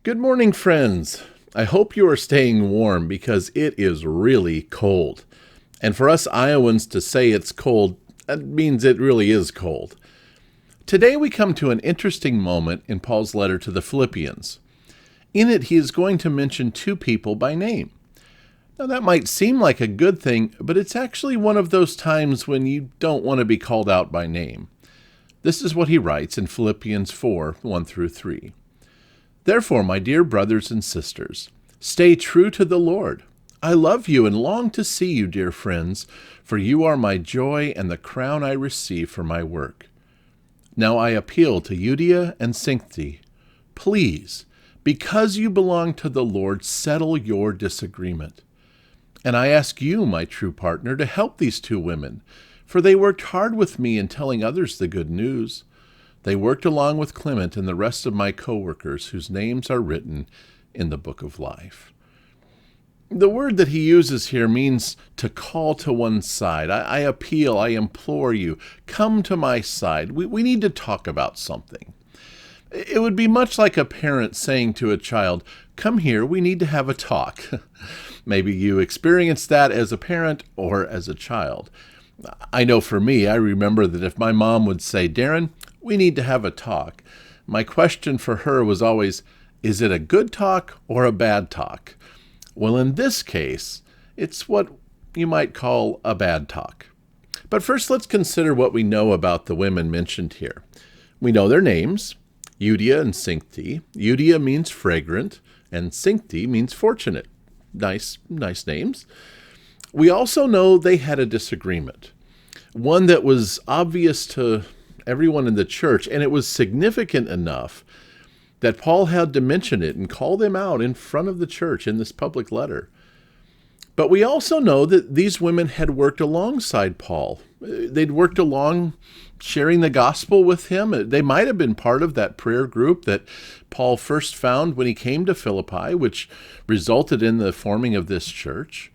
Good morning, friends. I hope you are staying warm because it is really cold. And for us Iowans to say it's cold, that means it really is cold. Today we come to an interesting moment in Paul's letter to the Philippians. In it, he is going to mention two people by name. Now, that might seem like a good thing, but it's actually one of those times when you don't want to be called out by name. This is what he writes in Philippians 4, 1 through 3. Therefore, my dear brothers and sisters, stay true to the Lord. I love you and long to see you, dear friends, for you are my joy and the crown I receive for my work. Now I appeal to Euodia and Syntyche. Please, because you belong to the Lord, settle your disagreement. And I ask you, my true partner, to help these two women, for they worked hard with me in telling others the good news. They worked along with Clement and the rest of my co-workers, whose names are written in the book of life. The word that he uses here means to call to one side. I appeal, I implore you, come to my side. We need to talk about something. It would be much like a parent saying to a child, come here, we need to have a talk. Maybe you experienced that as a parent or as a child. I know for me, I remember that if my mom would say, Darren, we need to have a talk, my question for her was always, is it a good talk or a bad talk? Well, in this case, it's what you might call a bad talk. But first, let's consider what we know about the women mentioned here. We know their names, Euodia and Syntyche. Euodia means fragrant, and Syntyche means fortunate. Nice names. We also know they had a disagreement, one that was obvious to everyone in the church, and it was significant enough that Paul had to mention it and call them out in front of the church in this public letter. But we also know that these women had worked alongside Paul. They'd worked along sharing the gospel with him. They might have been part of that prayer group that Paul first found when he came to Philippi, which resulted in the forming of this church.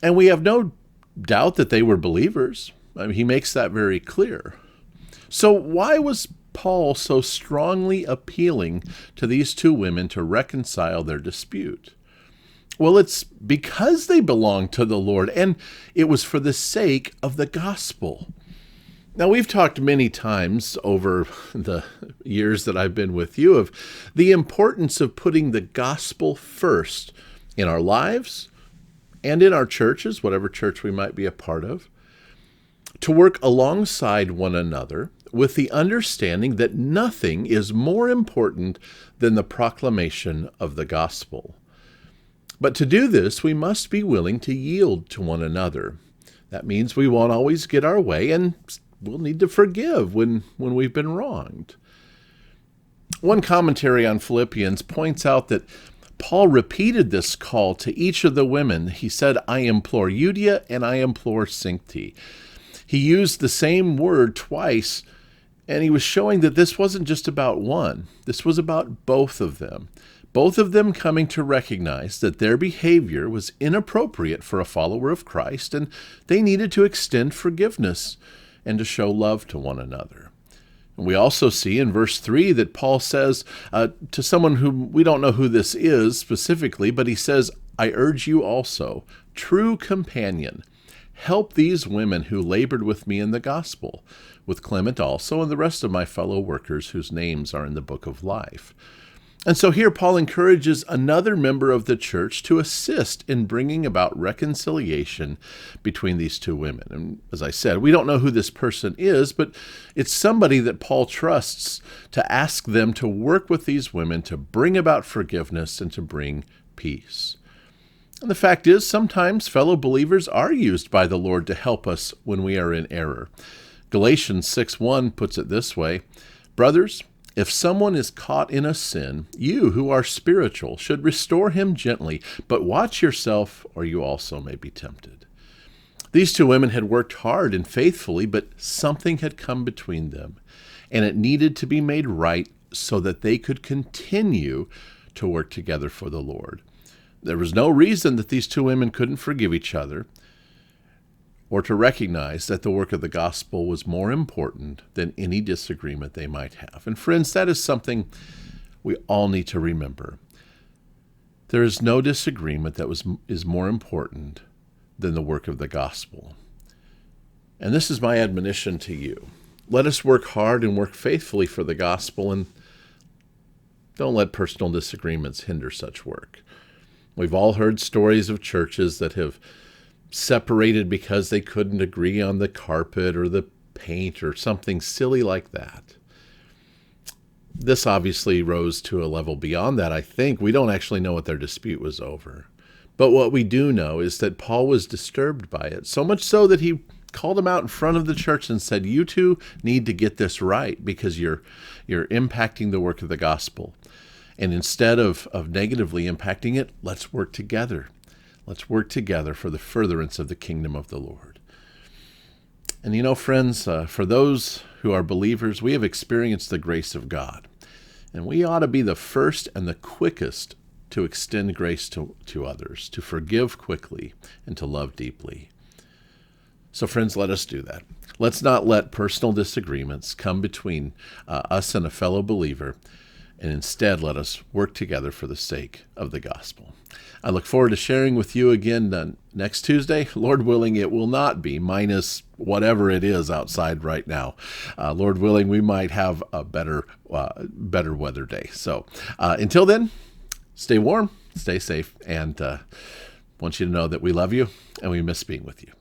And we have no doubt that they were believers. I mean, he makes that very clear. So why was Paul so strongly appealing to these two women to reconcile their dispute? Well, it's because they belong to the Lord, and it was for the sake of the gospel. Now, we've talked many times over the years that I've been with you of the importance of putting the gospel first in our lives and in our churches, whatever church we might be a part of, to work alongside one another with the understanding that nothing is more important than the proclamation of the gospel. But to do this, we must be willing to yield to one another. That means we won't always get our way, and we'll need to forgive when we've been wronged. One commentary on Philippians points out that Paul repeated this call to each of the women. He said, I implore Euodia and I implore Syntyche. He used the same word twice, and he was showing that this wasn't just about one. This was about both of them. Both of them coming to recognize that their behavior was inappropriate for a follower of Christ, and they needed to extend forgiveness and to show love to one another. And we also see in verse 3 that Paul says to someone who we don't know who this is specifically, but he says, I urge you also, true companion, help these women who labored with me in the gospel, with Clement also and the rest of my fellow workers whose names are in the book of life. And so here Paul encourages another member of the church to assist in bringing about reconciliation between these two women. And as I said, we don't know who this person is, but it's somebody that Paul trusts to ask them to work with these women to bring about forgiveness and to bring peace. And the fact is, sometimes fellow believers are used by the Lord to help us when we are in error. Galatians 6:1 puts it this way, brothers, if someone is caught in a sin, you who are spiritual should restore him gently, but watch yourself, or you also may be tempted. These two women had worked hard and faithfully, but something had come between them, and it needed to be made right so that they could continue to work together for the Lord. There was no reason that these two women couldn't forgive each other, or to recognize that the work of the gospel was more important than any disagreement they might have. And friends, that is something we all need to remember there is no disagreement that is more important than the work of the gospel. And this is my admonition to you. Let us work hard and work faithfully for the gospel, and don't let personal disagreements hinder such work. We've all heard stories of churches that have separated because they couldn't agree on the carpet or the paint or something silly like that. This obviously rose to a level beyond that, I think. We don't actually know what their dispute was over. But what we do know is that Paul was disturbed by it, so much so that he called him out in front of the church and said, you two need to get this right because you're impacting the work of the gospel. And instead of negatively impacting it, let's work together. Let's work together for the furtherance of the kingdom of the Lord. And you know, friends, for those who are believers, we have experienced the grace of God. And we ought to be the first and the quickest to extend grace to others, to forgive quickly, and to love deeply. So friends, let us do that. Let's not let personal disagreements come between us and a fellow believer, and instead let us work together for the sake of the gospel. I look forward to sharing with you again next Tuesday. Lord willing, it will not be minus whatever it is outside right now. Lord willing, we might have a better weather day. So until then, stay warm, stay safe, and want you to know that we love you and we miss being with you.